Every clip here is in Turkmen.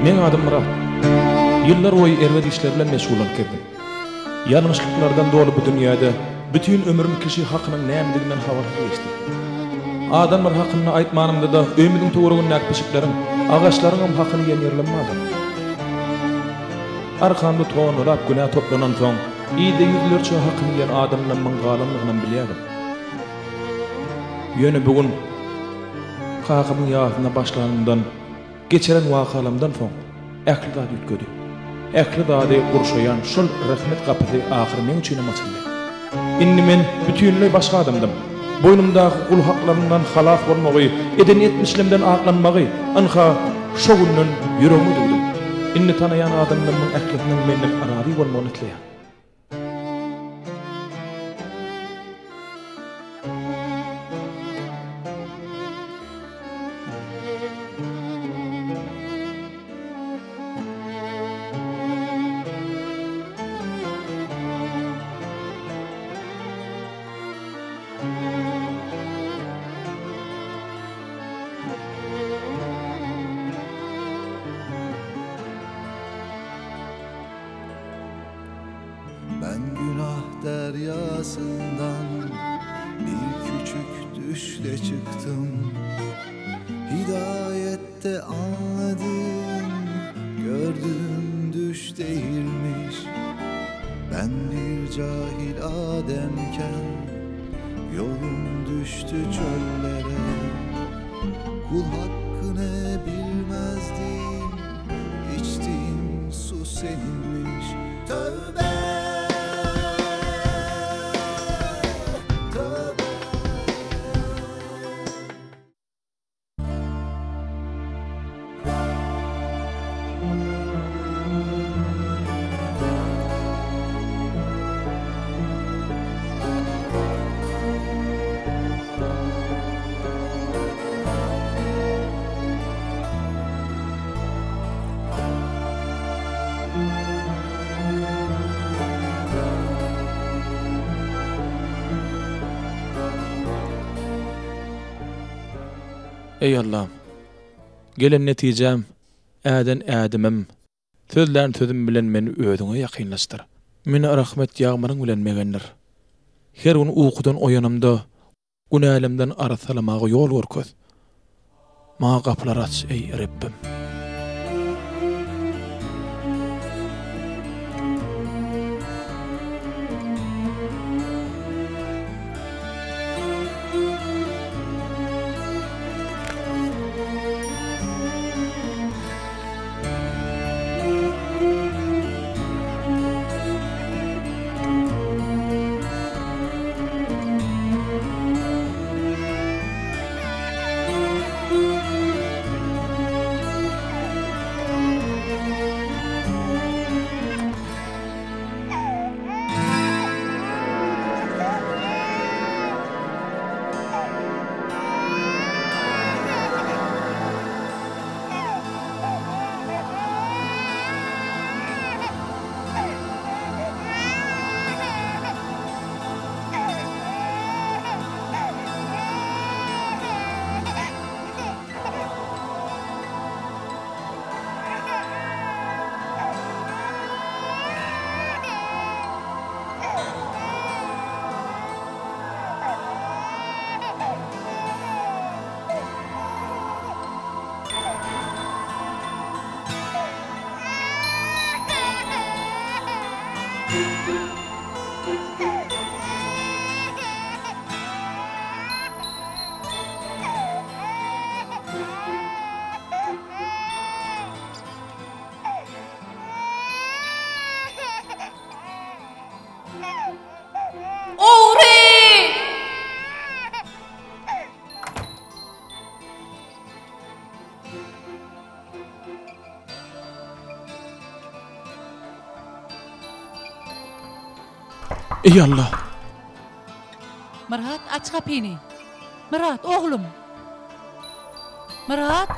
Men adım Murat. Yıllar boyu erwet işler bilen meşgul bolup keldim. Yanlışlıklardan dolu bu dünyada bütün ömrüm kişi hakkının nämediginden habarsız geçti. Adamlar hakkını aytmanymda da ömrüň toğrugyny näkpişiklerim, agaçlaryň hakkını ýerlenmedi. Arkamda toňulap günah toplanan soň, ýyda ýüzlerçe hakkını ýer adamlaryň mangalanlygyny bilýärdim. Ýöne bugün kakymyň ýaşyna başlanandan, geçeren wakalarymdan soň ähli zat ýetgedi. Ähli zady gurşaýan şol rahmet gapy ahyr men üçin açyldy. Indi men bütünlüğü başga adamdym. Boynumdaky kul haklaryndan halas bolmagy, eden etmişlemden aklanmagy, anha şo günden ýüregime dugdum. Indi tanayan adamlaryň ähliňden menden arary bolmagyny tilýär. Ben günah deryasından bir küçük düşle çıktım. Hidayette anladım, gördüğüm düş değilmiş. Ben bir cahil Ademken yolum düştü çöllere. Kul hakkını bilmezdim, içtiğim su seninmiş. Tövbe. Ey Allah'ım, gelen netijem, äden ädimim, sözlän sözüm bilen meni özüňe ýakynlaşdyr. Meni rahmet ýağmuryň bilen megendir. Her gün uykudan oýanymda, günälimden arasalamagy ýol görköz. Maňa gaplar aç ey Rabbim. Ey Allah! Murat, aç kapını. Murat, oğlum. Murat.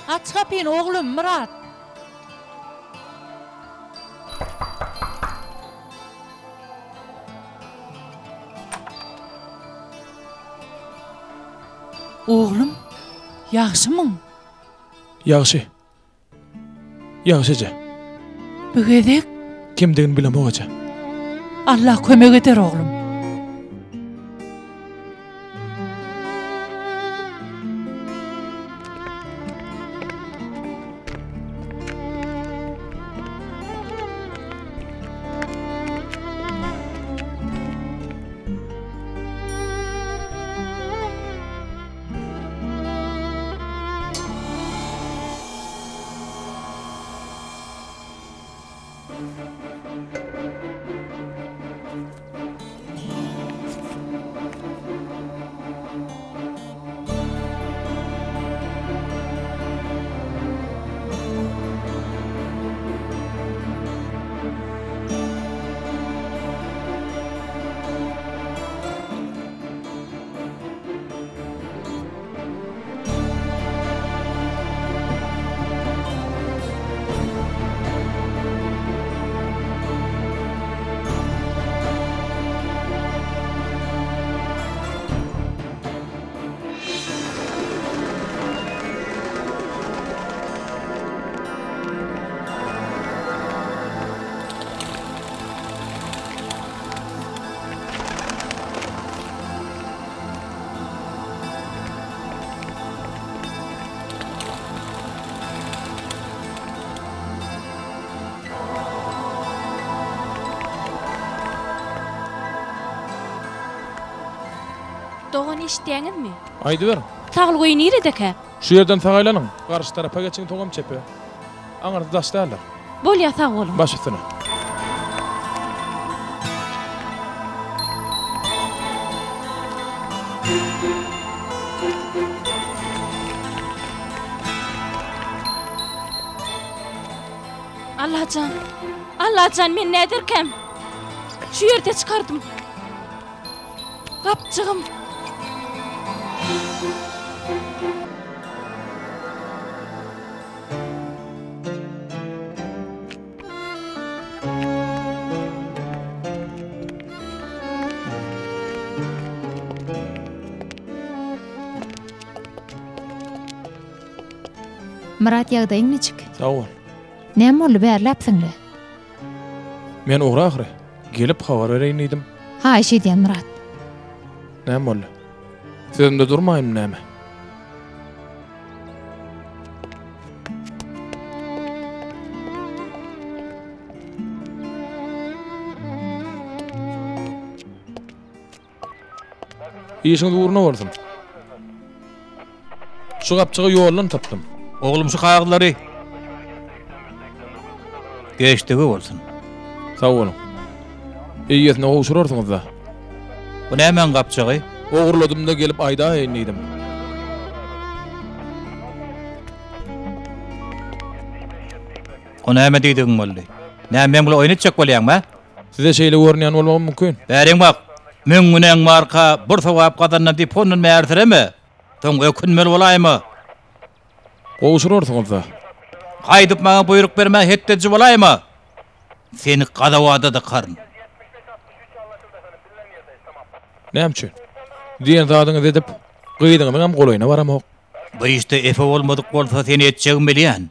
Aç kapını oğlum, Murat. Oğlum, yaxşımın? Ýagşy. Ýagşyja. Mügedek Kimdigini bilemogaja. Allah kömek eder oglum. Doğan işdeňizmi? Aýdy ber. Taglygy niredeke? Şu yerden tagaýlanyň. Garşy tarafa geçiň togam çepe. Aňarda daşdallar. Bolýa sag bolun. Baş üstüne. Allahcan men nädirkem? Şu ýerde çykardym. Gapçygym. Murat ýagdaýyň niçik? Sag ol. Näme boldy bärläpsiňle? Men ogra ahry. Gelip habar bereýin diýdim. Ha, eşidýän Murat. Näme boldy? Sözümde durmaýym näme? İşiňiz uğruna bolsun. Şu gapçygy ýollan tapdym. Oglum şu kayıkları geçtigi bolsun. Sag bolun. Eýesine gowşurarsyňyz da. Bu nämen gapçygy? Ogurladym-da gelip aýda eýnýdim. O näme diýdiň boldy? Näme bilen oýnatjak bolýarmy? Size şeýle görnýän bolmam mümkin. Bäriň bak. Men günen marka bir sowap gadanna diponun määrtiremi? Toň ökünmeli bolaýmy? Gowşurarsyňyz da. Gaýdyp maňa buyruk berme hetdeji bolaýmy? Seni gadawada da karın. Näme üçin? Diýen zadyňyz edip, gyýdyňyň hem golaýyna baramok. Bu işte efe bolmadyk bolsa seni etjegim bilýän.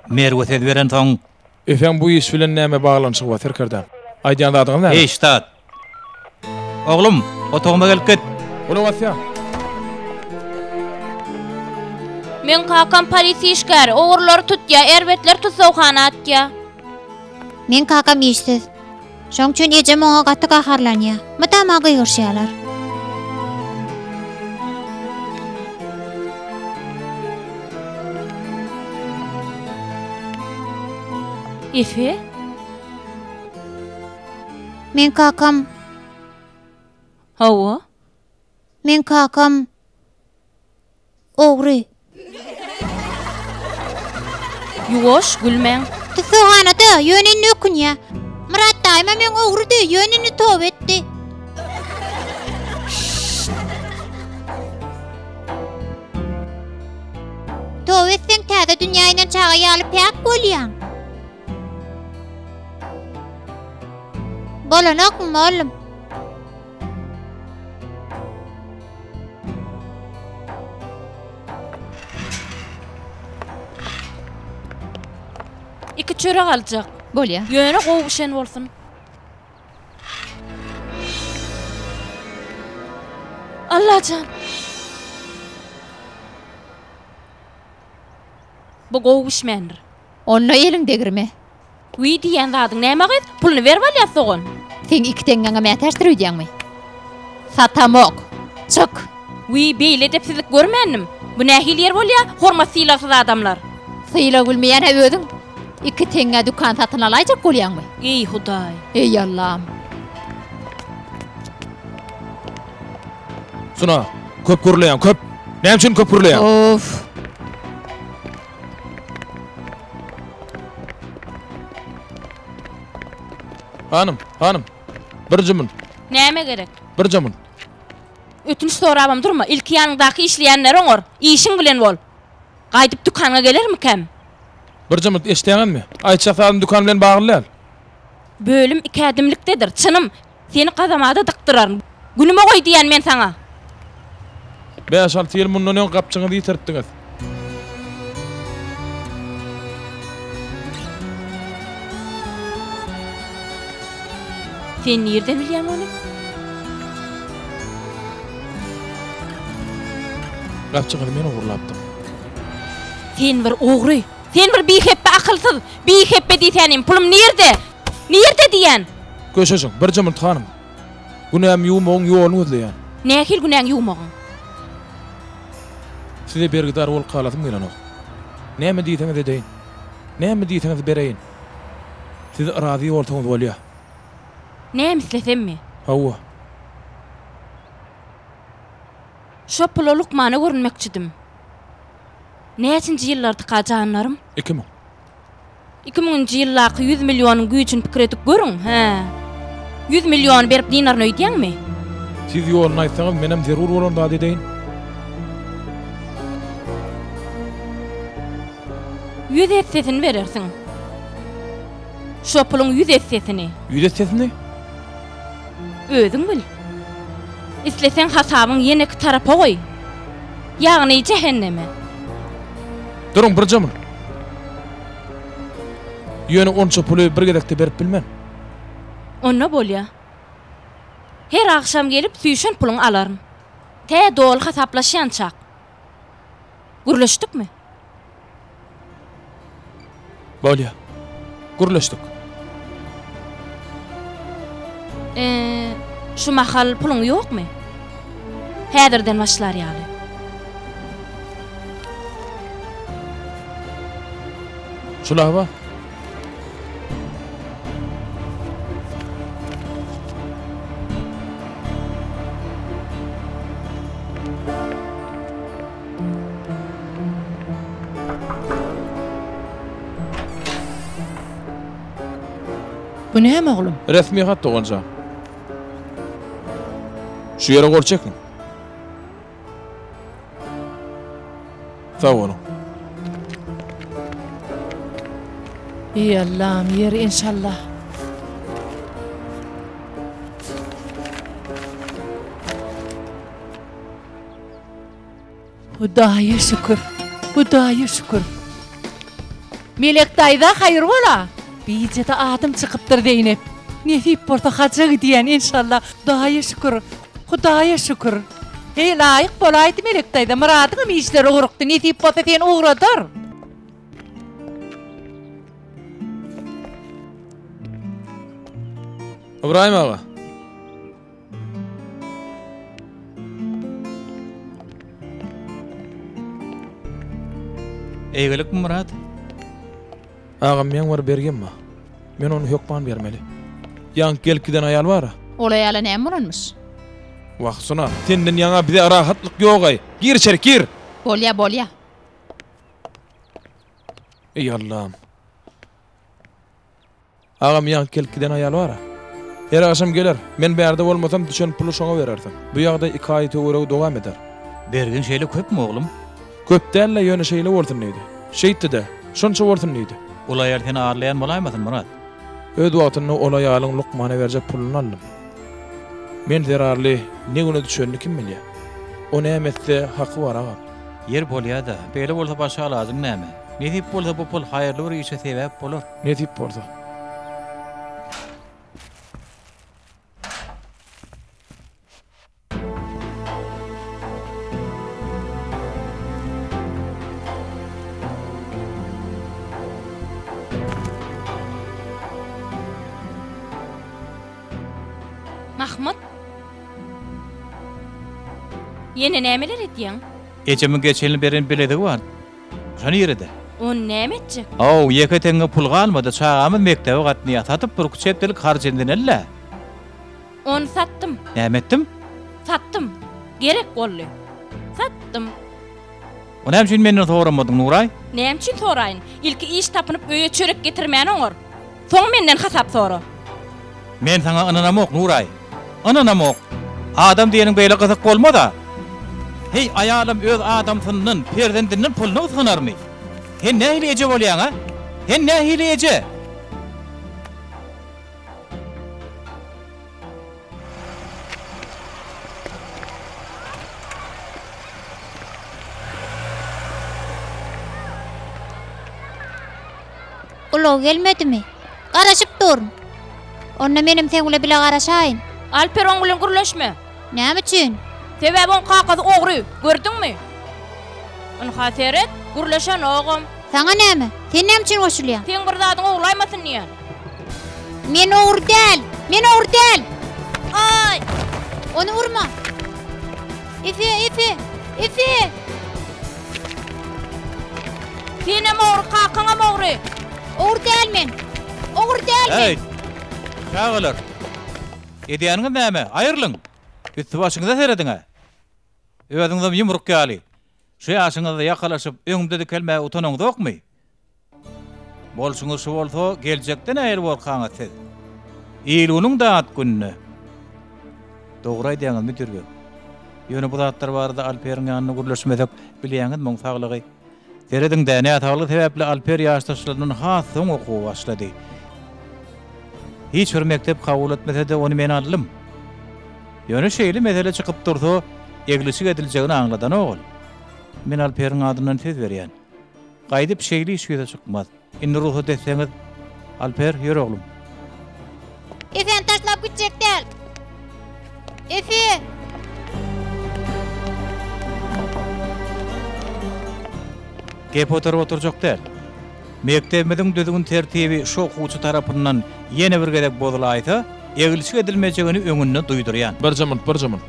Merwet ediberen soň Efem bu iş bilen näme baglanşyk bar terkerden? Aýdýan zadyňyz näme? Eştat. Oglum, otoguma gelip git. Ola wasya. Men kakam polisi işgär, ogurlary tutýa, erbetler tutsawhana atýa. Men kakam işsiz. Şoň üçin eje moňa gaty gaharlanýa. Mydama gyýyrşýarlar. Efe? Men kakam, Hawa? men kakam ogry. Ýoş, gülmeň. Tutsawhanada ýönünni ökünýä. Murat daýma men ogry diýip ýönünni top etdi. Top etseň täze dünýäden çaga ýalyp pek bolýan. Bolanokmy oğlum? iki çöre galjak. Bolýa. Ýöne gowuşan bolsun. Allahcan. Bu gowuşmandyr. Onu eliňde girme. Wi diýen zadyň näme gyz? Pulny ber bolýa soğun. Sen iki tengaňa mätäşdir öýdýäňmi? Satamok. Çık. Wi beýle depsizlik görmendim. Bu nähil yer bolýa? Hormat sylasyz adamlar. Syla gülmeýän öwüdüň. İki tenga dukan satyn alaýjak bolýanmy? Ey Hudaý. Ey Allah'ım. Suna, köp gürleýän, köp. Näme üçin köp gürleýän? Of. Hanım. Bir jymyn, Näme gerek? bir jymyn. Ötünç sorabam durma. İlki ýanyndaky işleýänler oňor. İşiň bilen bol. Gaýdyp dukana gelermi kem? Bir jymyn eşdeýänmi? Aýçak sadyň dukan bilen baglanýar. Bölüm iki adimlikdedir. Çynım, seni kazamada dıktırar. Günüme koy diyen men sana. 5-6 ýyl mundan öň gapçyňyzy ýitiripdiňiz. Sen nereden bilýän onu? Gapçyňyzy men ogurlapdym. Sen bir ogry. Sen bir biheppe akılsız. Biheppe diýsenim. Pulum nerede? Nerede diyen? Köşeşiň, bir jymyn hanım. Günäm ýumagyň ýoluny özleýän. Nähil günäň ýumagyň? Size bergidar bolup galadym gelenok. Näme diýseňiz edeýin. Näme diýseňiz bereýin. Siz razy bolsaňyz bolýar. Näme islesemmi? Hawa. Şo pula Lukmana görünmekçidim. Näçinji ýyllardy kajanlarym? 2000. 2000-nji ýyllaky 100 millionyň güýçün pikir edip görüň, he. 100 milyon berip dinaryny öýdýäňmi? Siz ýoluny aýtsaňyz menem zerur bolan da edeýin. 100 hissesini verersin. Şo pulun 100 hissesini. 100 hissesini? Özüň bil. İslesen hasabyň ýene iki tarapa goý. Ýagny cehenneme. Durun bir jymyn. Ýöne onça puly bir gedekde berip bilmän. Onna bolýa. Her akşam gelip süýşen puluň alaryn. Te dol hasaplaşýançak. Gürleşdikmi? Bolýa. Gürleşdik. Şu mahal puluň ýokmy? Häzirden başlar ýaly. Şulaba. Bu näme oglum? Resmi hat doganca. Şu ýere gorçakyn. Sağ olun. Ey Allah'ım yer inşallah. Hudaýa şükür. Hudaýa şükür. Melek daýda hayır bola. Biýjede adam çykypdyr Zeynep. Nesip bolsa haja gidiýän inşallah. Hudaýa şükür. Hudaýa şükür. Hey laýyk bolaýdy melek daýda. Muradyňam işleri urukdy. Nesip bolsa sen ugradyr. İbrahim ağa. Eýgelik mi Murat? Ağam men var bergenmi? Men onu hökman bermeli. Ýanky gelkiden aýal bara. Ol aýala näme bolanmyş? Wagt suna, senden ýaňa bize rahatlyk ýok-aý. Gir içeri, gir. Bolýa. Ey Allah'ım. Ağam ýanky gelkiden aýal bara. Her akşam geler. Men bärde bolmasam düşen pulu şoňa berersin. Bu ýagda 2 aý töwereg dowam eder. Bergen şeýle köpmi oglum? Köp dälle ýöne şeýle bolsun diýdi. Şeýtdi-de, şonça bolsun diýdi. Olay ýer seni ağırlayan bolaýmasyn Murat? Öz wagtyny ola ýalyň Lukmana berjek puluny aldym. Men zerarly ne güne düşenini kim bilýär? O näme etse haky bar agam. Yer bolýa-da, beýle bolsa başga lazym näme? Ne dip bolsa bu pul hayırlı bir işe sebep bolur. Ne dip bolsa? Mahmud. Yine nämeler etdiň? Ecemin geçenli berin biledi var. Şonu yerede. O nämetjek? Aw, yeketenge pul galmady, çağamy mektebe gatny atatyp bir çepdelik harjenden elle. Onu sattım. Nämetdim? Sattım. Gerek bolly. Sattım. O näme üçin menden soramadyň Nuray? Näme üçin soraýyn? İlki iş tapynyp öýe çörek getirmäni oňar. Soň menden hasap sora. Men sana ananamok Nuray. Ananamok. Adam diýeniň beýle gyzyk bolmada. Hey ayalım öz adamsynyň perdendinden pulny usganarmy? Hen nähili eje bolýan ha? Hen nähili eje? Ulu gelmedimi? Garaşıp dur. Onna menim seňle bile garaşaýyn. Alper oň bilen gürleşme. Näme üçin? Sebäbi on kakazy ogry, gördüňmi? On haseret, gürleşen ogum. Saňa näme? Sen näme üçin goşulýan? Sen bir zadyň oglaýmasyn diýen. Men ogry däl. Men ogry däl. Ay! Onu vurma. Efe. Senem ogry, kakaňam ogry. Ogry däl men. Ogry däl men. Hey. Çağılır. Ediýanyň näme? Aýrylyň. Üstü başyňyza serediňe. Öýüňizde ýumruk ýaly. Şu ýaşyňyzda ýakalaşyp öňümde kelme utanaňyz okmy? Bolşuňyz şu bolsa geljekden äýil bolkaňyz siz. Ýylynyň daat gününe. Dogry aýdýaňyz müdürge. Ýöne bu zatlar barda Alperiň ýanyna gürleşmesek bilýäňiz muň saglygy. Serediň däne atagly sebäpli Alper ýaşdaşlarynyň hasyň okuw başlady. Hiç bir mektep kabul etmese de onu men aldım. Ýöne şeýle mesele çykyp dursa, eglisik ediljegini aňladan ogul. Men Alperiň adynyň tez berýän. Gaýdyp şeýle iş göze çykmaz. Indi ruhsat etseňiz, Alper ýör oglum. Efen taşlap gitjek däl. Efe. Gep oturjak däl. Mektebimiň düzgün tertibi şu okuwçy tarapyndan ýene bir gedek bozulaysa, eglisik edilmejegini öňünde duýdurýan. Bir zaman.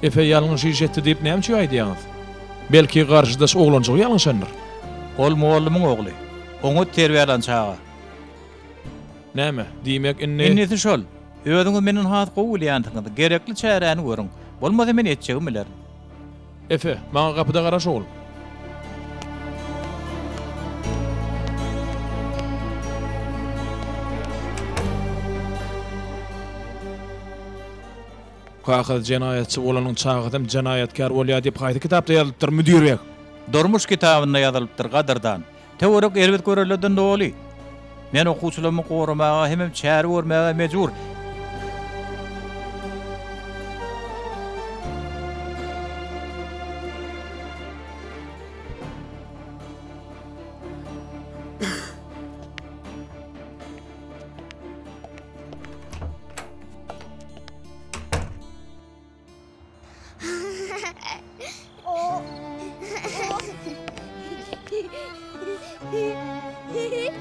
Efe ýalňyş iş etdi diýip näme üçin aýdýaňyz? Belki garşydaş oglanjyk ýalňşandyr. Ol muallymyň ogly. Oňa terbiýelen çaga. Näme? Diýmek Innesi şol. Öýüňiz meniň hat gowy ýantyňyzy gerekli çäräni görüň. Bolmasa men etjegim biler. Efe, maňa gapyda garaş ogul. Kakad jenayetçi bolanyň çağıdym jenayetkar bolýar diýip haýdy kitapda ýazypdyr müdürek. Durmuş kitabyna ýazylypdyr gadardan. Teorik elbet görelden doli. Men okuwçylary goramaga hemem çäri görmäge mejbur.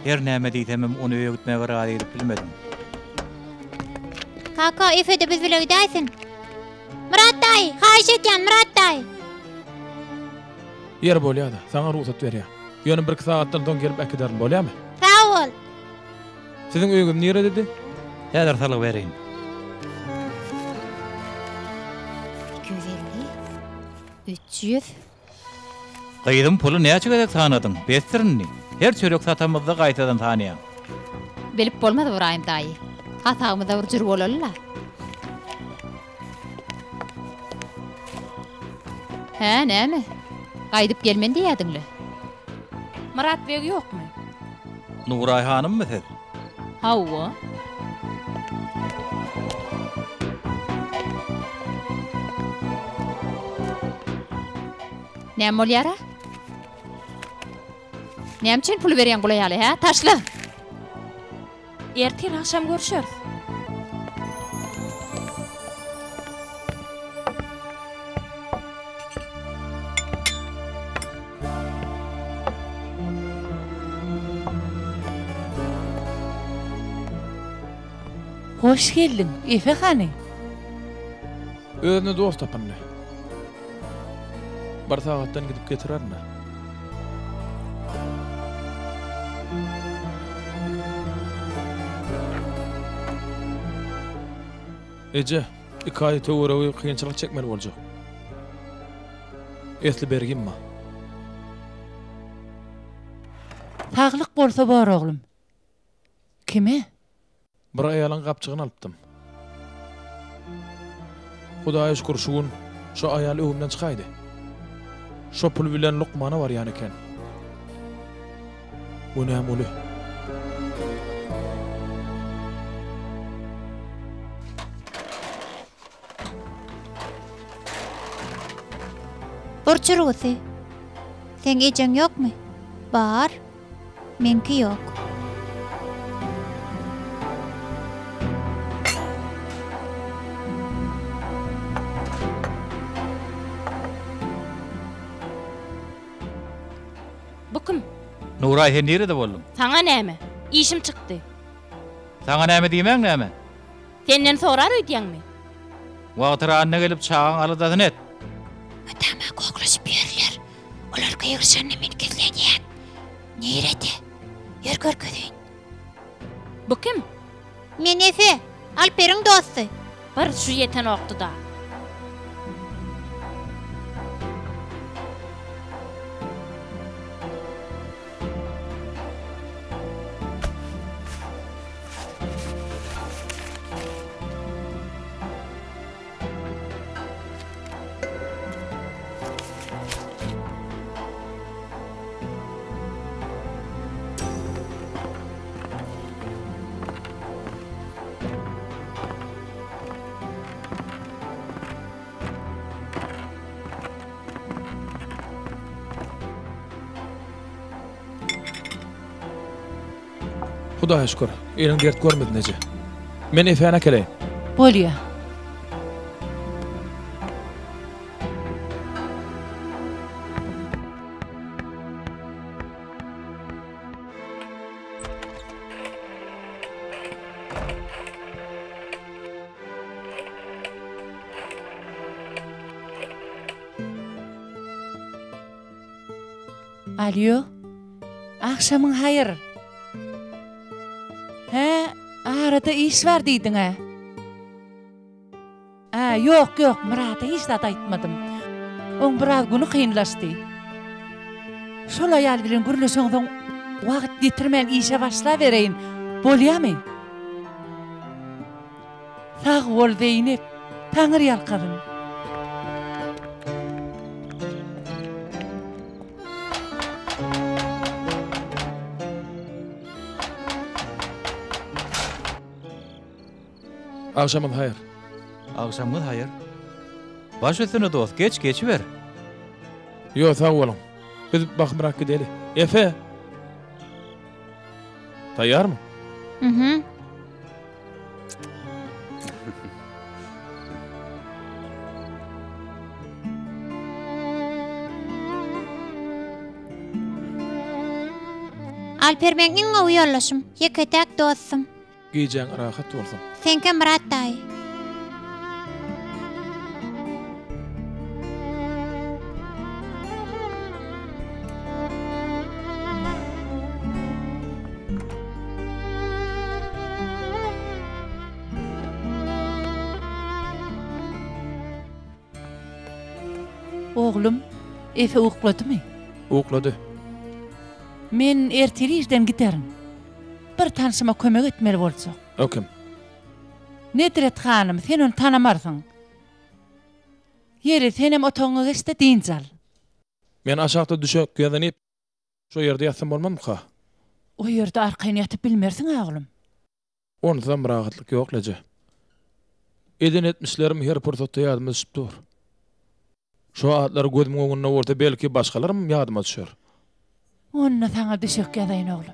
Her näme diýsem onu öýütmäge razy edip bilmedim. Kaka Efe de biz bile gidersin. Murat dayı, haýyş etýän Murat dayı. Yer bolýar-da, saňa ruhsat berýär. Ýöne 1-2 saatdan soň gelip äkiderim bolýarmy? Sağ ol. Siziň öýüňiz nere dedi? Häzir salyk bereýin. 250, 300. Gaýdym pulu näçe gedek sanadyň? Bestirini. Her çörek satamyzda gaýtadan tanýan. Bilip bolmady Ibrahim dayı. Hatagymyza bir jür bolarlar. He, näme? Gaýdyp gelmen diýýärdiňler. Murat beg ýokmy? Nuray hanymmy siz? Hawa. Näme bolýar? Nämçin pul beren gulayaly ha? Taşla. Ertir akşam görüşürüz. Hoş geldin, Efe hany? Özüne dost tapandy. Bir sagatdan gidip getirermi? Ece, ikayı töwreği kıyınçylyk çekmeli boljak. Esli bergimma. Taglyk bolsa bar oglum. Kime? Bir aýalyň gapçygyny alypdym. Hudaýa şükür şu gün şu aýaly öwümden çykaýdy. Şo pul bilen Lukmana var ýany eken. Bu näme uly? Burçurusy. Sen ejen ýokmy? Bar. Menki ýok. Bu kim? Nuray sen nerede boldun? Sana näme? İşim çıktı. Sana näme diýmeň näme? Senden sorar öýdýäňmi? Wagtyra anna gelip çağın alydatyn et. Ötama goglaşyp berler. Olar gygyrşany men keslenýän. Nerede? Yer görkezin. Bu kim? Men Efe, Alperiň dosty. Bir şu yeten oktu da. Hudaýa şükür, eliň dert görmedin Ece. Men Efe'ne keleýin. Bolýa. Alyo. Akşamın hayır. He, arada iş var diýdiň ha. Ýok, Murata hiç zat aýtmadym. Oň biraz güni kynlaşdy. Şol aýal bilen gürleşeňden wagt ýetirmän işe başlabereýin. Bolýarmy? Sag bol Zeynep. Taňyr ýalkadyn. Akşamın hayır. Akşamın hayır. Baş üstüne dost geç ver. Yo sağ olun. Biz bakmırak gideli. Efe. Tayyar mı? Mhm. Alper meniň owy ýollaşym. Ýeketek dostum. Giyeceğin rahat olsun. Senke Murat daý. Oglum, Efe ukladymy? Uklady. Men erteli işden giderim. Bir tanışyma kömek etmeli bolsak. Okim. Nedret hanım, sen onu tanamarsyň. Yeri senem otoňa geçdi diýinjal. Men aşağıda düşüp gözenip şu yerde yatsam bolmam ka? O yerde arkaýyn ýatyp bilmersiň oglum. Ondan rahatlyk ýok leje. Eden etmişlerim her pursatda ýadyma düşüpdir. Şu atlar gözümiň oňunda bolsa belki başgalarym ýadyma düşer. Onna sana düşük gedayın oğlum.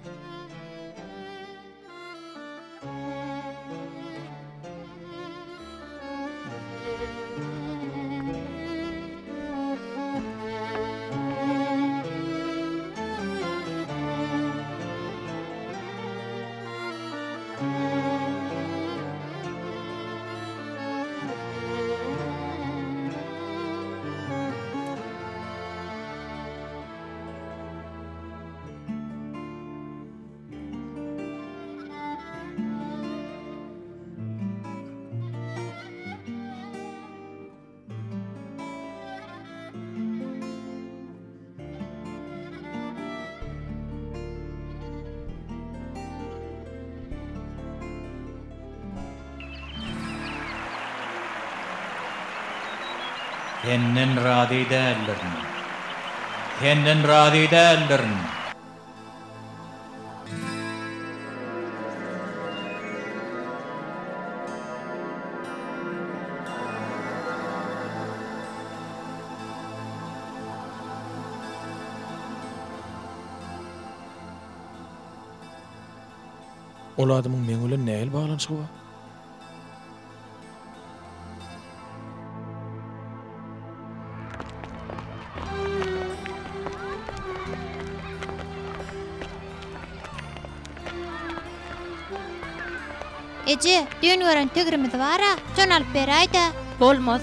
Senden razı değillerin. Senden razı değillerin. Ol adamın meň bilen näil baglanşygy bar? Ece, dün gören tögrimiz bara, şon alıp berayda. Bolmaz.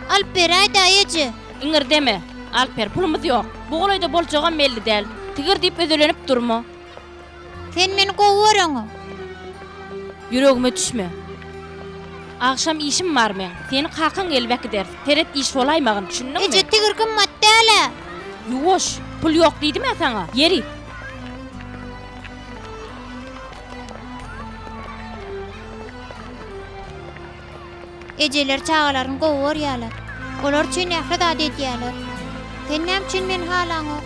Alıp berayda Ece. İňir deme. Alper pulumuz ýok. Bu golayda boljagan belli däl. Tigir diýip ödelenip durma. Sen meni gowuraňa. Yüregime düşme. Akşam işim var men. Seni kakın gelbek der. Teret iş olaymagyn, düşündün mü? Ece tigir kımmat däle. Yuwoş, pul ýok diýdim ya sana. Yeri. Eceler çağalaryň gowurýarlar. Olar üçin nähre da edýärler. Sen näme üçin men halaňa?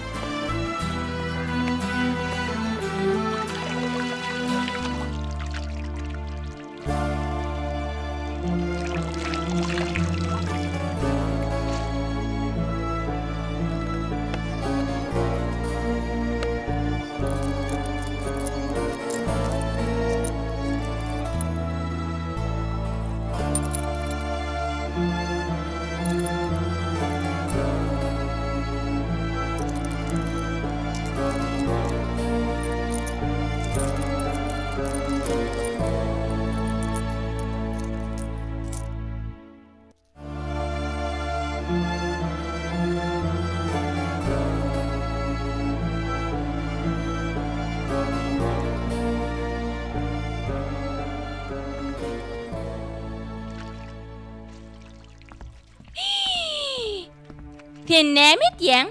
Sen näme edýän?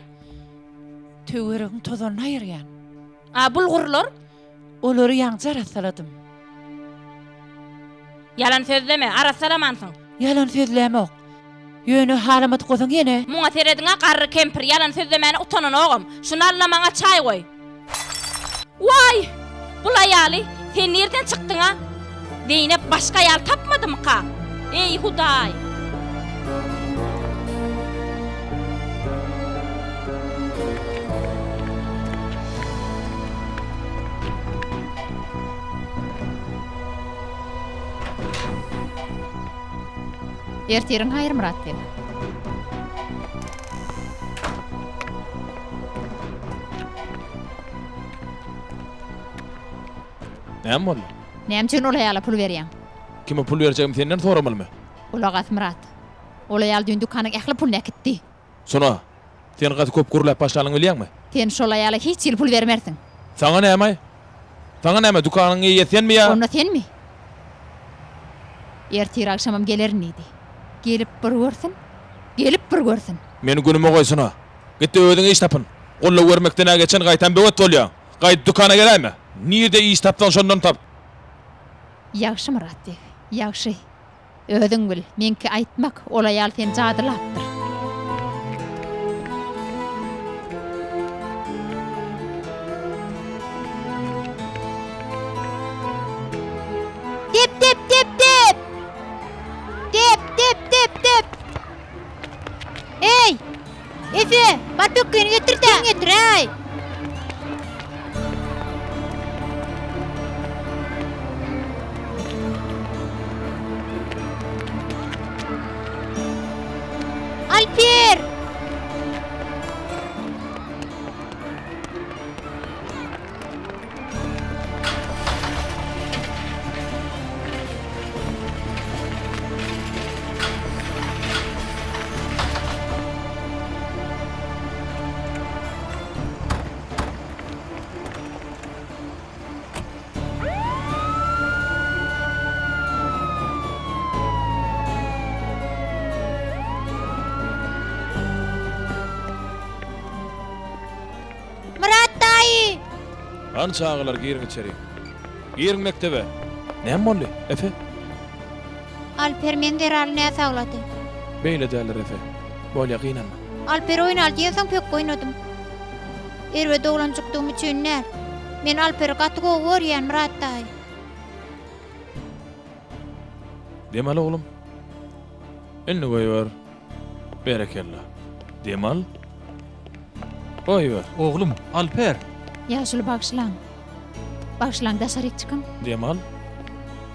Töweregiň tozanyny aýyrýan. A bulgurlar? Olary ýaňja arasaladım. Yalan sözleme, arasalamansyň. Yalan sözlemok. Ýöne halamat gozaň ýene. Muňa terediňe garry kempir yalan sözlemeni utanan ogam. Şunu allamaňa çay goý. Vay! Bul aýaly, sen nerden çykdyň ha? Zeynep başga ýal tapmadymy ka? Ey Hudaý! Ertirin hayır Murat dedi. Näme boldy? Näme üçin ol ýala pul berýän? Kime pul berjegim senden soramalmy? Ulagat Murat. Ol ýal dün dukanyň ähli pul näkitdi. Sona, sen gaty köp gurulap başlalyň bilýärmi? Sen şol ýala hiç ýyl pul bermersiň. Saňa näme? Saňa näme dukanyňy ýetsenmi ýa? Onda senmi? Ertir akşamam gelerin idi. Gelip bir görsin. Gelip bir görsin. Meni günüme goýsuna. Gitdi öýüňe iş tapyn. Olla görmekden geçen gaýtan böwet bolýar. Gaýt dukana gelämi? Niýde iş tapdan şondan tap. Ýagşy Murat dedi. Ýagşy. Öýüň bil, menki aýtmak ola ýal sen jadylapdyr. Dep dep dep dep. Dep dep dep dep. Ey! Efe, bar dökkeni getir de. Getir ay. Ança ağalar girin içeri. Girin mektebe. Näme boldy, efe? Alper men derali ne saglaty. Beýle däller efe. Bolýa gynanma. Alper oýnal diýsen pek oýnadym. Erwe doglan çykdym üçin nä? Men Alper gaty gowurýan Muratday. Demal oğlum. Inni goýuwer. Berekella. Demal. Goýuwer. Oğlum, Alper. Ýaşuly bagşlaň. Bagşlaň da şaryk çykyn. Demal.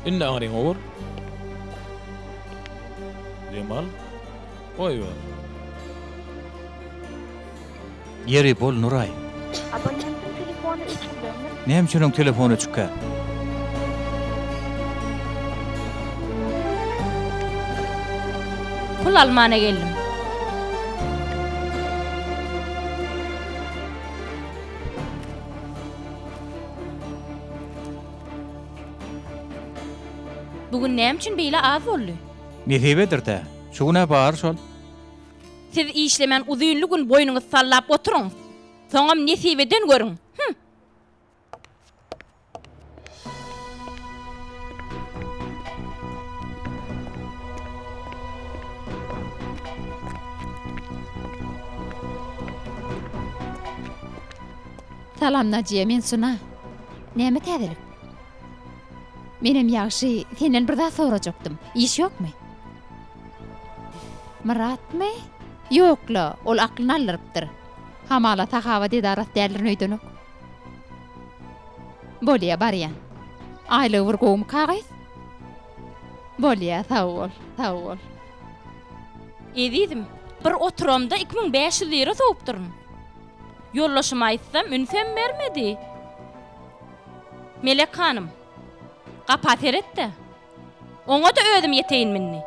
Inni aňryň ower. Demal. Goýuwer. Yeri bol Nuray. Abonentin telefonu içinde. Näme üçin telefonu çykka? Pul almana geldim. Bugün näme üçin beýle az boldy? Nesebedir de. Şuguna bar şol. Siz işlemen uzunly gün boynuňyzy sallap oturuň. Soňam nesibeden görüň. Salam Naciye, men Suna. Näme täzelik? Menem ýagşy, senden bir daha sorajakdym. İş ýokmy? Muratmy? Ýokla, ol aklyny aldyrypdyr. Hamala tahawa dedarat dälirin öýdenok. Bolýa barýan. Aýly bir gowum kagys? Bolýa, sag bol, sag bol. Edidim. Bir oturamda 2500 lira soğup durun. Yollaşıma aýtsam ünsem bermedi. Melek hanım. Kapat eretdi. Oňa da özüm yeteýin minni.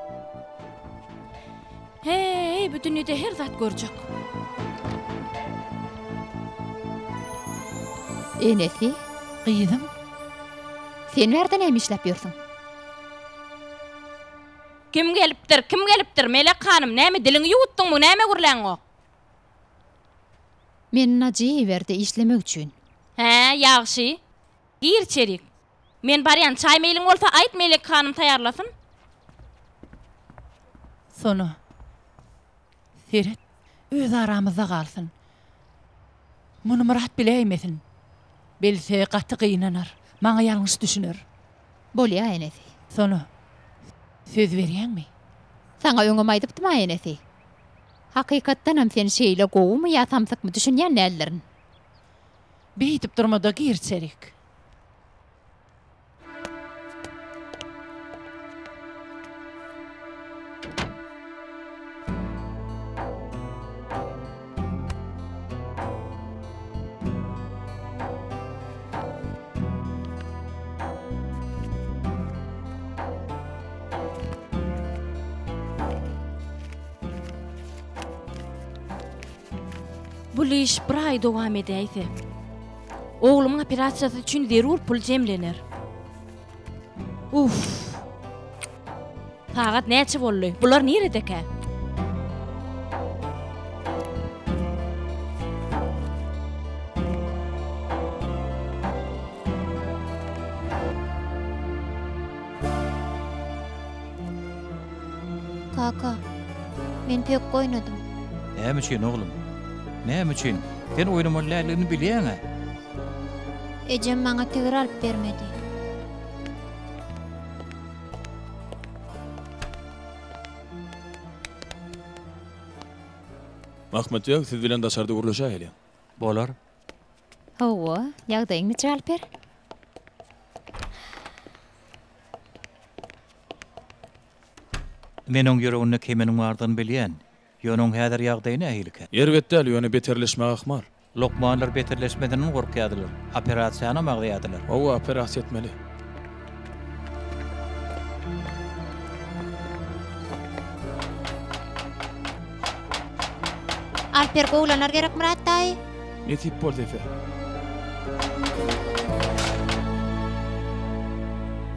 Hey, bu dünýede her zat görjek. Enesi, Gyýdym. sen nerden näme işläp ýörsiň? Kim gelipdir, Melek hanım, näme diliňi ýuwutdyňmy, näme gürläň o? Men Naciye berdi işlemek üçin. He, ýagşy. Gir çerik. Men barýan çay meýliň bolsa aýt Melek hanım taýarlasyn. Sonu. Ferit, öz aramyzda galsyn. Muny Murat bileýmesin. Bilse gaty gıynanar, maňa ýalňyş düşünür. Bolýa enesi. Sonu. Söz berýänmi? Saňa öňüm aýdypdym enesi. Hakykatdan hem sen şeýle gowumy ýa samsakmy düşünýän nälerin? Beýtip durmada girçerik. Bu iş bir ay dowam edýärse, oğlumun operasiýasy üçin zerur pul jemlenir. Uf. Sagat näçe boldy? Bular nerede? Kaka, men pek oýnadym. Näme üçin oğlum? Näme üçin? Sen oýnamalygyny bilýäň-ä? Ejem maňa tegir alyp bermedi. Ahmet ýok, siz bilen daşarda gurlaşaýlar. Bolar. Hawa, ýagdaýyň neçe Alper? Meniň ýüregimde kimeniň bardygyny bilýän. Ýöňüň häzir ýagdaýyny ähilike. Ýerwetde ýöne beterleşme ahmar. Lokmanlar beterleşmeden gorkýadylar. Operaasiýany magýadylar. O operasiýa etmeli. Alper gowlanar gerek Muratday. Ne tip boldy efe?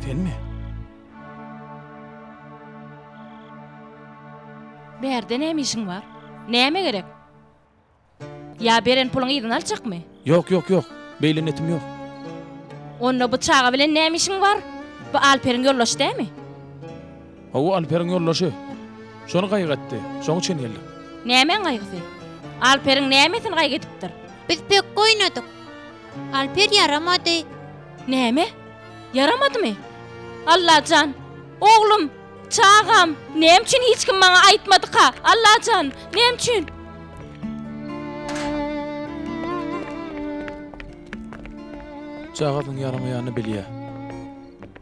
Senmi? Berde näme işiň bar? Näme gerek? Ya beren puluňy ýydan aljakmy? Yok. Beýle netim yok. Onda bu çağa bilen näme işiň bar? Bu Alper'in yollaş dämi? O Alper'in yollaşy. Şonu gaýgatdy. Şoňa çen geldi. Näme gaýgysy? Alper'in nämesin gaýgetipdir? Biz pek oynadık. Alper yaramadı. Näme? Yaramadymy? Allahcan, oglum, çağam, näme üçin hiç kim maňa aýtmady ka? Allahcan, näme üçin? Çağadyň yaramaýany bilýär.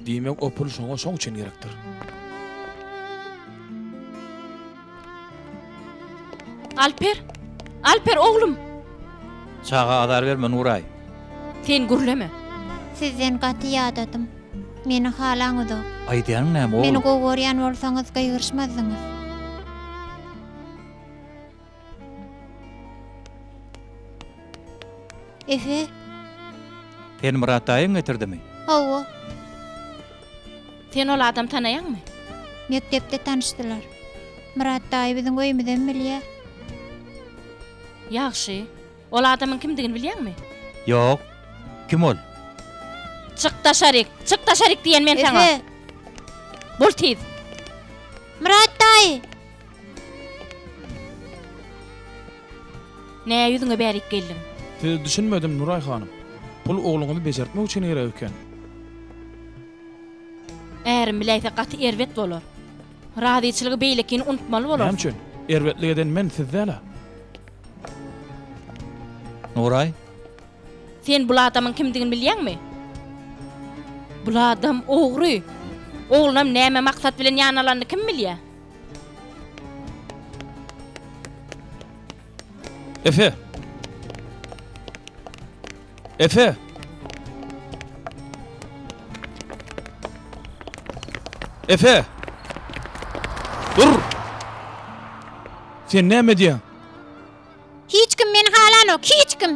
Diýmek o pul şoňa şoň üçin gerekdir. Alper oglum. Çağa adar berme Nuray. Sen gürleme. Sizden gaty ýadadım. Meni halaňyzy. Aýdýan näme Meni oğlum? gowurýan bolsaňyz gaýgyrşmadyňyz. Efe, Sen Murat daýyň getirdimi? hawa, Sen ol adam tanaýanmy? mektepde tanışdylar. Murat daý biziň öýümizden bilýär. Ýagşy. Ol adamyň kimdigini bilýärmi? Ýok. Kim ol? Çık taşarik diýen men sana. Efe, Bol tiz. Murat daý. Näme ýüzüňe bärik geldim? Siz düşünmedim Nuray hanım. Pul oğluňyzy bejertmek üçin gerek eken. Ärim biläýse gaty erwet bolar. Radyçylygy beýlekini unutmaly bolar. Näme üçin? Erwetligeden men sizdäle. Nuray? Sen bu adamyň kimdigini bilýärmi? Bu adam ogry. Oglum näme maksat bilen ýanalandy kim bilýär? Efe. Efe. Efe. Dur. Sen näme diýän? Hiç kim meni halanok, hiç kim.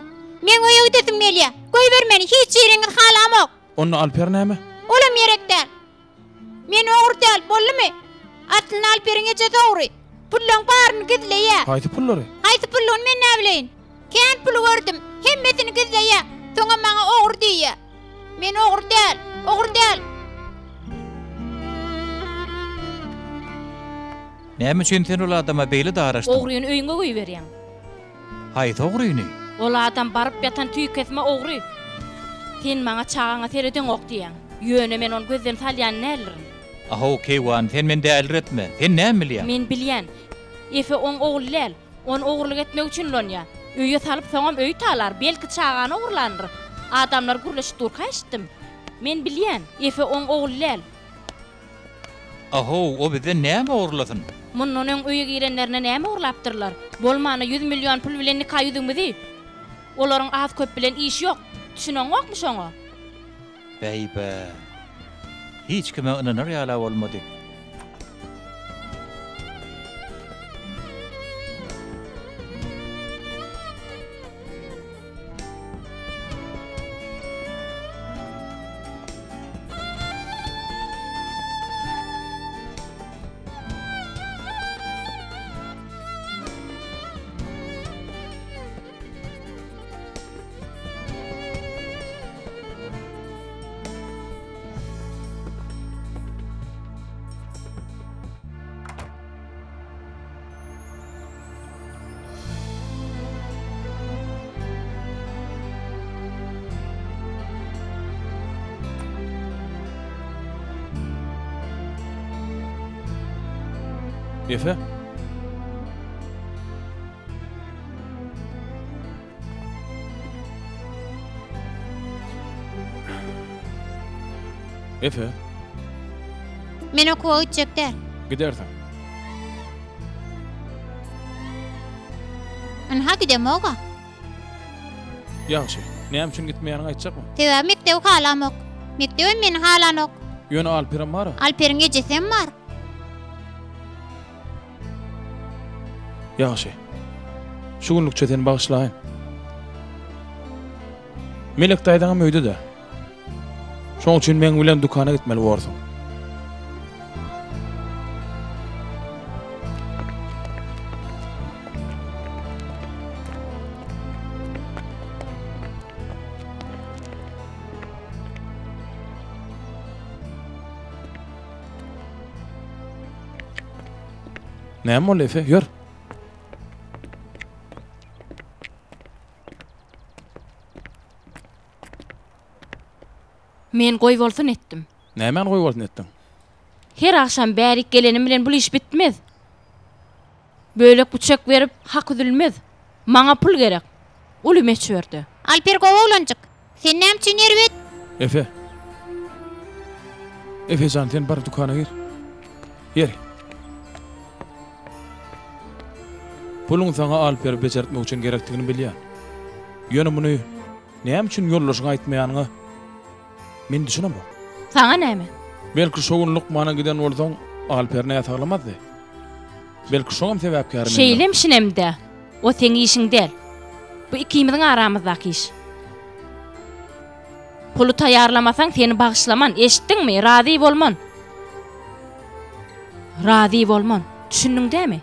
Men öýe gidesim gelýär. Goý ber meni, hiç ýeriňiz halamok. Onu Alper näme? Olam yerekden. Men ogry däl, boldymy? Atlyny Alperiň eje dogry. Pullaň baryny gizleýär. Haýsy pullary? Haýsy pulluny men näme bileýin? Kän pulu gördüm, hemmesini gizleýär. Soňa maňa ogry diýär. Men ogry däl, ogry däl. Näme üçin sen ol adama beýle daraşdyň? Ogryny öýüňe goýup berýän. Haýsy ogryny? Ol adam baryp ýatan tüýük kesme ogry. Sen maňa çağaňa sereden ok diýän. Ýöne men onu gözden salýan nälerin? Aho kewan, sen mende elretme. Sen näme bilýän? Men bilýän. Efe on oglylar, on ogurlyk etmek üçin lonýa. Öýe salyp soňam öý talar, belki çağany ogurlandyr. Adamlar gürleşip dur kaçdym. Men bilýän, Efe on oglylar. Aho, o bizden näme ogurlasyn? Munun öýe girenlerine näme ogurlapdyrlar? Bolmany 100 milyon pul bilen nikah ýüzüňmizi? Olaryň az köp bilen iş ýok. Düşüneňokmy şoňa? Beýbe. Hiç kime ynanyr ýala bolmady. Efe. Efe. Men okuwa gitjekler. Gidersin. Anha gidemoga. Ýagşy. Näme üçin gitmeýäniňi aýtjakmy? Teva mektep halamok. Mektep men halanok. Ýöne Alperim bar. Alperiň ejesem bar. Ýagşy. Şu günlük çeten bagışlaýyn. Melek daýdaňa möýdi de. Şoň üçin men bilen dukana gitmeli bolsam. Näme ol Efe, ýör. Men goý bolsun etdim. Nämen goý bolsun etdiň? Her akşam bärik gelenim bilen bu iş bitmez. Bölek bıçak berip hak ödülmez. Maňa pul gerek. Ulu meçberdi. Alper gowalanjyk. Sen näme ýerbet? Efe. Efe can, sen bar dukana gir. Yer. Pulun sana Alper becertmek üçin gerektigini bilýär. Ýöne muny näme üçin ýollaşyň aýtmaýanyňy men düşünem bu. Sana näme? Belki şogunluk mana giden bolsaň Alper näme saglamazdy. Belki şoňam sebäpkärmi? Şeýlemşinemde. O seň işiň del. Bu ikimiziň aramyzdaky iş. Pulu taýarlamasaň seni bagyşlaman, eşitdiňmi? Razy bolman. Razy bolman. Düşündiňmi?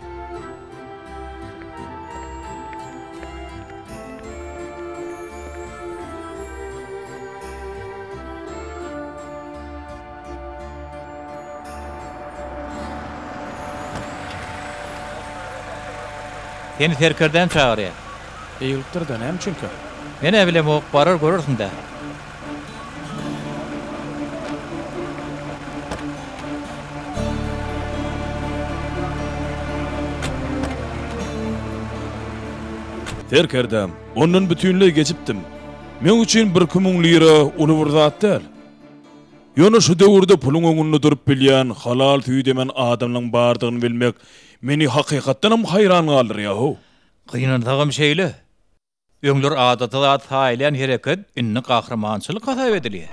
Seni terkerden çağırıyor. Eýilipdir da näme çünki? Mene bilem o barar görürsün da. Terkerdem, onun bütünlüğü geçipdim. Men üçin 1.000 lira uly bir zat däl. Ýöne şu döwürde pulun öňünde durup bilýän halal tüý demen adamlaryň bardygyny bilmek meni hakykatdanam hayran galdyr ýa-ho. Gynandagym şeýle. Öňler adatyda taýlan hereket inni gahrmançylyk hasap edilýär.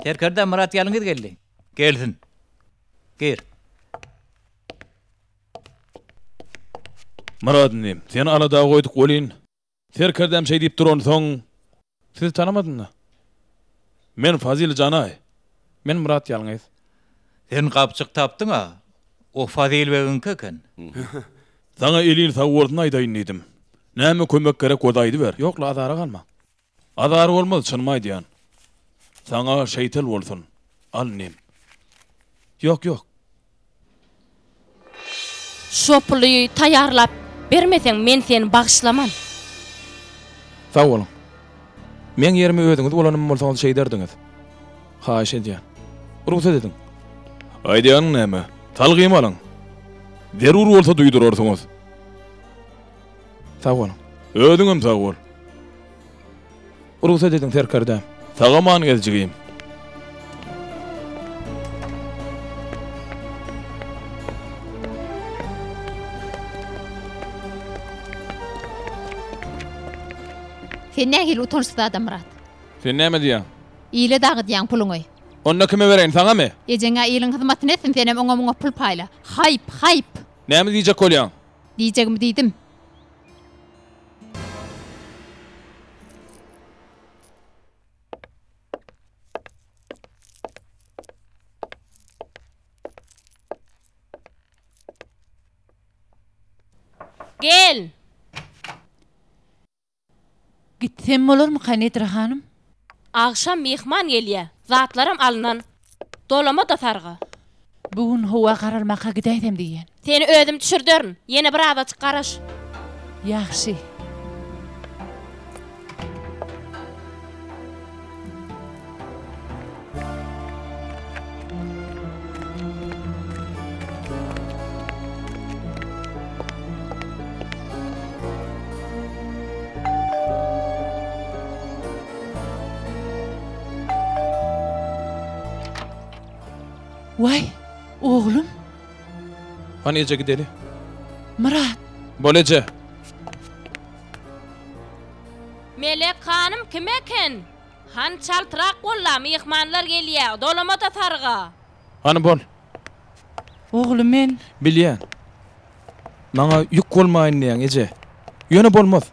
Terkerden Murat ýalyňyz geldi. Gelsin. Gir. Muradnym, sen alada goýdyk bolyn. Terkerdem şey diýip duransoň, siz tanamadynmy? Men Fazil Canay. Men Murat ýalyňyz. Sen gapçyk tapdyň ha. O Fazil beginki eken. Sana elin sawurdyny aýdaýyn dedim. Näme kömek gerek odaýdy ber. Ýokla azara galma. Azar bolmaz çynmaý diýen. Sana şeýtel bolsun. Al nem. Ýok. Şo puly taýarlap bermeseň men seni bagyşlaman. Sağ olun. Men yerime ödüňiz bolanym bolsaňyz şey derdiňiz. Haýyş edýän. Ruhsat ediň. Aýdýan näme? Talgym alyň. Derur bolsa duýdurarsyňyz. Sağ olun. Ödüňem sağ ol. Ruhsat ediň terkerde. Sagaman gezjigim. Sen nähil utançsız adam Murat. Sen näme diýän? Ýyle dagy diýän puluňy. Onda kime bereň, saňa me? Ejeňe ýylyň hyzmatyny etsin senem oňa pul paýla. Hayp. Näme diýjek bolýan? Diýjegimi diýdim. Gel. Gitsem bolarmy Kanetra hanım? Akşam mehman gelýär. Zatlarym alynan. Dolama da sarga. Bugün howa garalmaka gideýdim diýen. Seni özüm düşürdirin. Ýene bir ada çykaraş. Ýaxşy. Vay, oğlum. Hani ece gideli? Murat. Bolece. Melek hanım kim eken? Han çaltırak bolla mehmanlar gelýär. Dolama da sarga. Hani bol? Oğlum men. Bilýän. Maňa ýük bolmaýyn diýen ece. Ýöne bolmaz.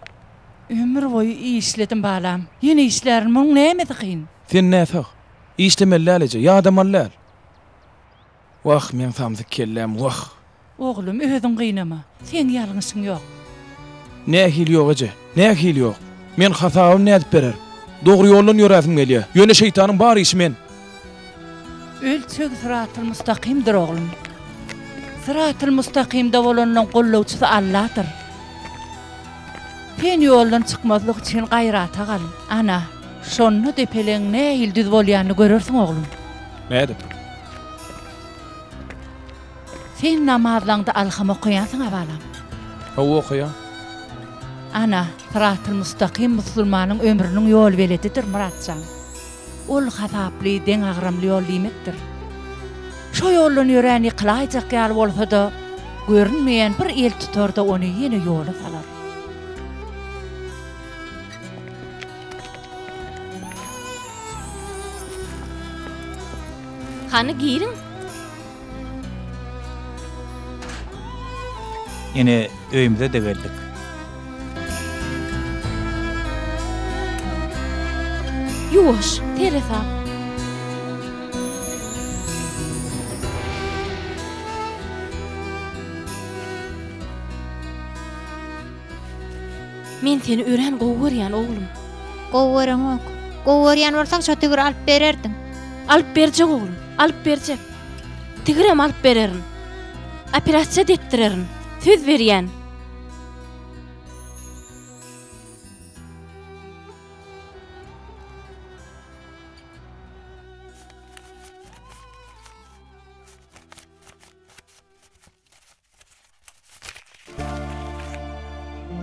Ömür boyu işledim balam. Yine işlerim on näme dygyn? Sen näfaq? İşlemeller ece, ýadamallar. Wah, men samzy kellem, wah. Oğlum özüň gynama. Sen ýalňysyň ýok. Nähil ýok ece, nähil ýok. Men hasabym nädip berer? Dogry ýoldan ýöräsim gelýär. Ýöne şeytanyň bar işi men. Ölçek sıratyl mustaqimdir oğlum. Sırat-ı müstakimde bolandan gollawçysy Allah'dır. Fen ýoldan çykmazlyk için gaýrata gal. Ana, şonu depeleň nähil düz bolýany görersiň oglum. Nädip? Sen namazlaňda alham okuýansyň abalam. Hawa okuýan. Ana, sırat-ı müstakim musulmanyň ömrüniň ýol beletidir Muratjan. Ol hasaply, deň agramly ýol diýmekdir. Şo ýoldan ýören ýykylaýjak ýal bolsa-da, görünmeýän bir el tutarda ony ýene ýola salar. Hany girin? Ýene öýümde de geldik. Ýuwaş, teresa. Men seni ören gowurýan oglum. Gowurun ok. Gowuryan bolsaň şo tigir alyp bererdiň. Alyp berjek oglum, alyp berjek. Tigirem alyp bererin. Operasiýa detdirerin. Söz berýän.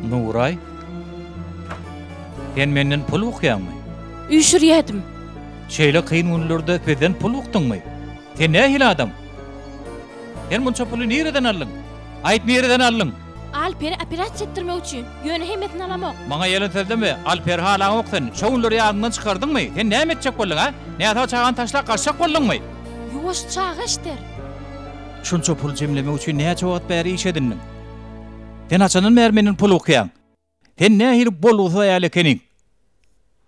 Nuray. Sen menden pul okýanmy? Üşürýädim. Şeýle kıyın günlerde peden pul okdyňmy? Sen nähil adam? Sen munça puly nereden aldyň? Aýt nereden aldyň? Alper operatsiýa etdirmek üçin ýöne hemetini alamak. Maňa ýelen sezleme, Alper hala okdyn. Şo günleri ýadyndan çykardyňmy? Sen näme etjek boldun ha? Näme çagan taşlap gaçjak bolduňmy? Ýuwaş çağa işler. Şunça pul jemlemek üçin näme jogap bäri iş edindiň? Sen açanın menen pul okýan. Sen nähil bolýsa ýaly ekeniň?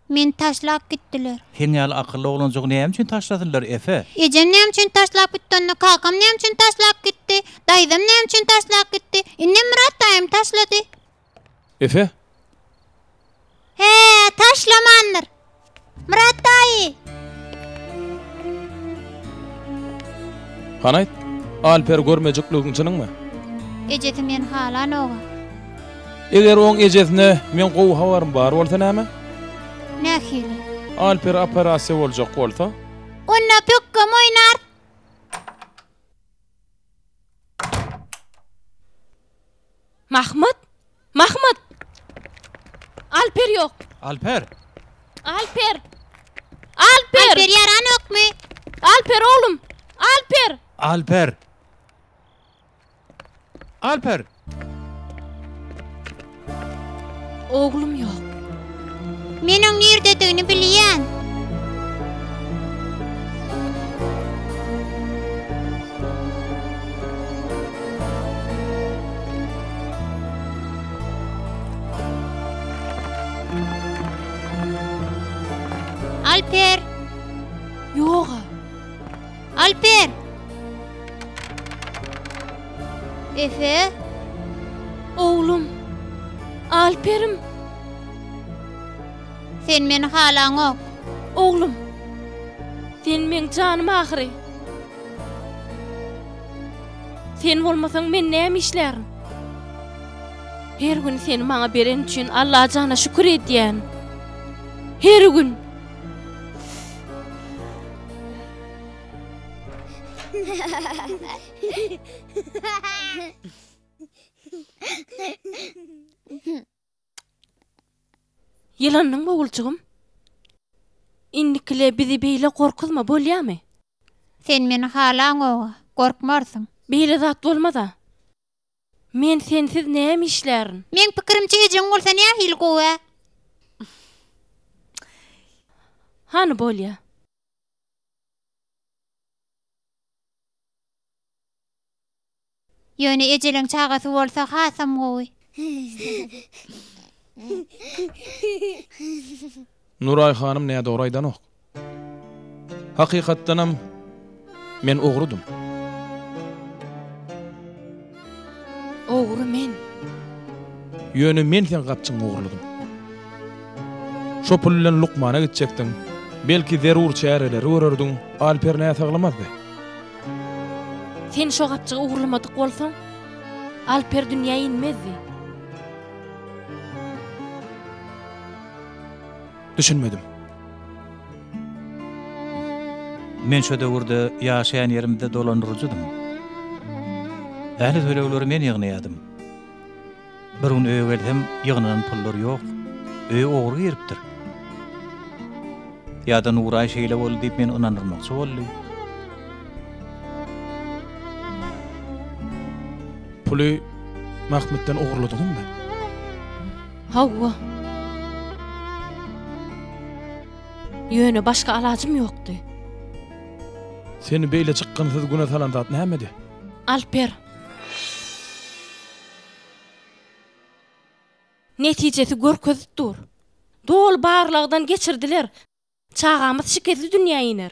Men taşlap gitdiler. Sen ýaly akylly oglanjyk näme üçin taşladylar efe? Ejem näme üçin taşlap gitdi? Kakam näme üçin taşlap gitdi? Daýdam näme üçin taşlap gitdi? Inne Murat daýym taşlady. Efe? He, taşlamandyr. Murat daýy. Hanaýt? Alper görmejekligin çynyňmy? Ejeti men halan oga. Eger oň ejesine men gowy habarym bar bolsa näme? Nähili? Alper operasiýa boljak bolsa? Onna pökküm oýnar. Mahmud? Mahmud! Alper ýok. Alper. Alper! Alper! Alper yaran okmy? Alper oğlum! Alper! Alper. Alper. Oğlum ýok. Meniň nerdedigini bilýän. Alper. Ýok. Alper. Efe. Oğlum. Alperim. Sen meni halaň ok. Oğlum. Sen men canım ahry. Sen bolmasaň men näme işlärin? Her gün seni maňa beren üçin Allah jana şükür edýän. Her gün. Yılanyň bowulçygym. Indikile bizi beýle korkuzma bolýarmy? Sen meni halaň oga. Korkmarsyň. Beýle zat bolmada. Men sensiz näme işlärin? Men pikirimçe ejem bolsa nähil gowa? Hany bolýar? Ýöne ejeliň çagasy bolsa hasam gowy. Nuray hanym näde oraýdan ok. Hakykatdanam men ogrudum. Ogry men. Ýöne men sen gapçyň ogruludum. Şo pul bilen Lukmana gitjekdiň. Belki zerur çäreleri görerdiň. Alper näme saglamazdy? Sen şo gapçygy uğurlamadyk bolsaň, Alper dünýäge inmezdi. Düşünmedim. Men şo döwürde ýaşaýan ýerimde dolanyrjydym. Ähli tölegleri men ýygnaýadym. Bir gün öýe gelsem, ýygnanan pullar ýok. Öýe ogry giripdir. Ýa-da Nuray şeýle boldy diýip men ynandyrmakçy boldy. Puly Mahmutdan ogurladyňmy? Hawa. Ýöne başga alajym ýokdy. Seni beýle çykkansyz güne salandat nämedi? Alper. Netijesi görkezipdir. Dol barlagdan geçirdiler. Çağamyz şiketli dünýäge iner.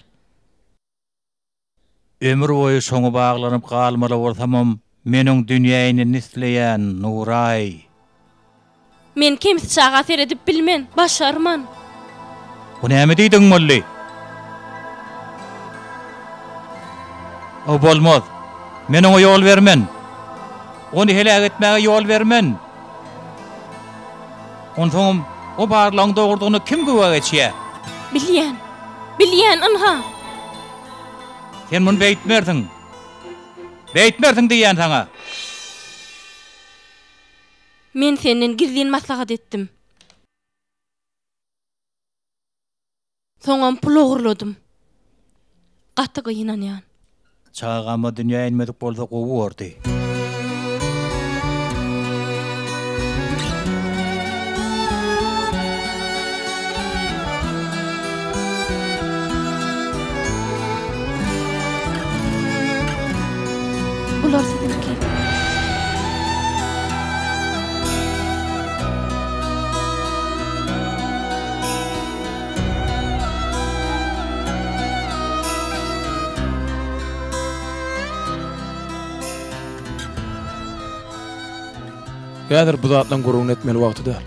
Ömür boyu şoňa baglanyp galmaly bolsamam, meniň dünýäni nisleýän Nuray. Men kimsi çağa seredip bilmen, başarman. Bu näme diýdiň molly? O bolmaz. Men oňa ýol bermen. Ony helak etmäge ýol bermen. Onsoň o barlagyň dogurdygyny kim güwä geçýär? Bilýän anha. Sen muny beýtmerdiň. Beýtmerdiň diýen saňa. Men senden gizlin maslahat etdim. Soňam pul ogurladym. Gaty gynanýan. Çağama dünýä inmedik bolsa gowy ordy. Bular sizinki. Häzir bu zatdan gurrun etmeli wagty däl.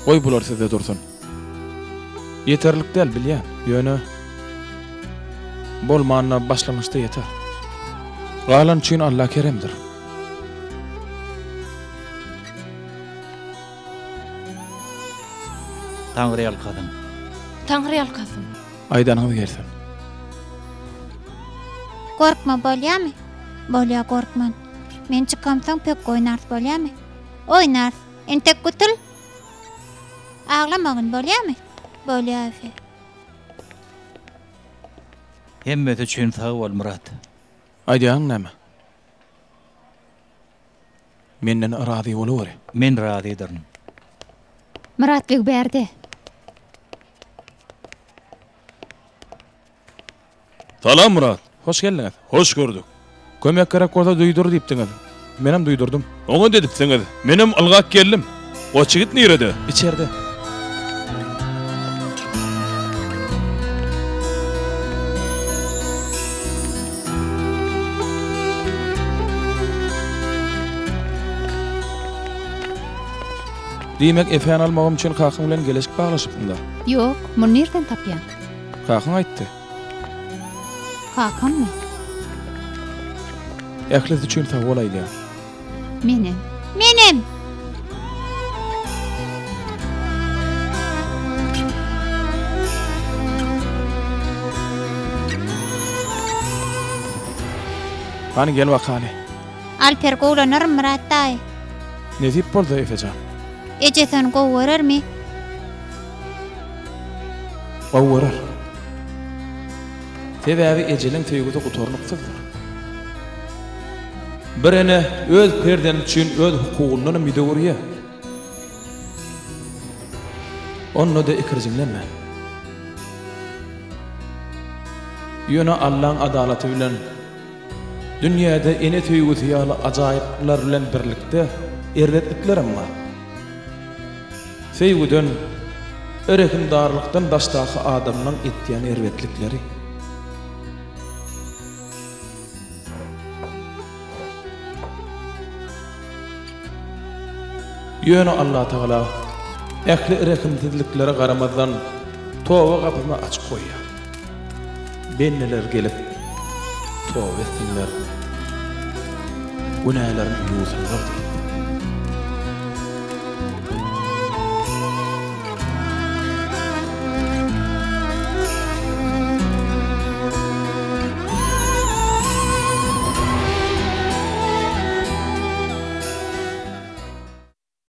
Oy bular sizde dursun. Yeterlik däl bilýän. Ýöne bolmanyna başlanyşda yeter. Galan üçin Allah keremdir. Taňry ýalkadym. Taňry ýalkasyn. Aýdanyňyz gelsin. Korkma bolýarmy? Bolýa korkman. Men çıkamsaň pek oýnars bolýarmy? Oýnars. Entek gutul. Ağlamagyn bolýarmy? Bolýar. Hemmet üçin sag bol Murat. Aýdýaň näme? Menden razy bolar. Men razydyr. Muratbek berdi. Salam Murat. Hoş geldiňiz. Hoş gördük. Kömek gerek bolsa duýdur diýipdiňiz. Menem duýdurdum. Oňa dedipsiňiz. Menem algak geldim. O çigit nirede? İçeride. Diýmek efen almagym üçin kakym bilen geleşik baglaşypdym. Ýok, muny nerden tapýan? Kakym aýtdy. Kakam mı? Ählet üçin sag bolaýdy. Menem. Hani gel wakany. Alper gowlanar Murat daý. Ne diýip boldy Efejan? Ejesen gowurarmy? Gowurar. Sebäbi ejeliň töýgüde gutornyksyzdyr. Birine öz perden üçin öz hukugundan müdawirýe. Onu da ikirjinleme. Ýöne Allahyň adalaty bilen dünýäde ene töýgüsi ýaly ajaýyplar bilen birlikde erretliklerim bar. Feýgüden örekindarlykdan daşdaky adamlaryň etýän erretlikleri. Ýöne Allah Taala ähli erekimsizliklere garamazdan towa gapyny açyp goýýar. Benneler gelip sohbet dinler. Günälerin ýuwsuzlygy.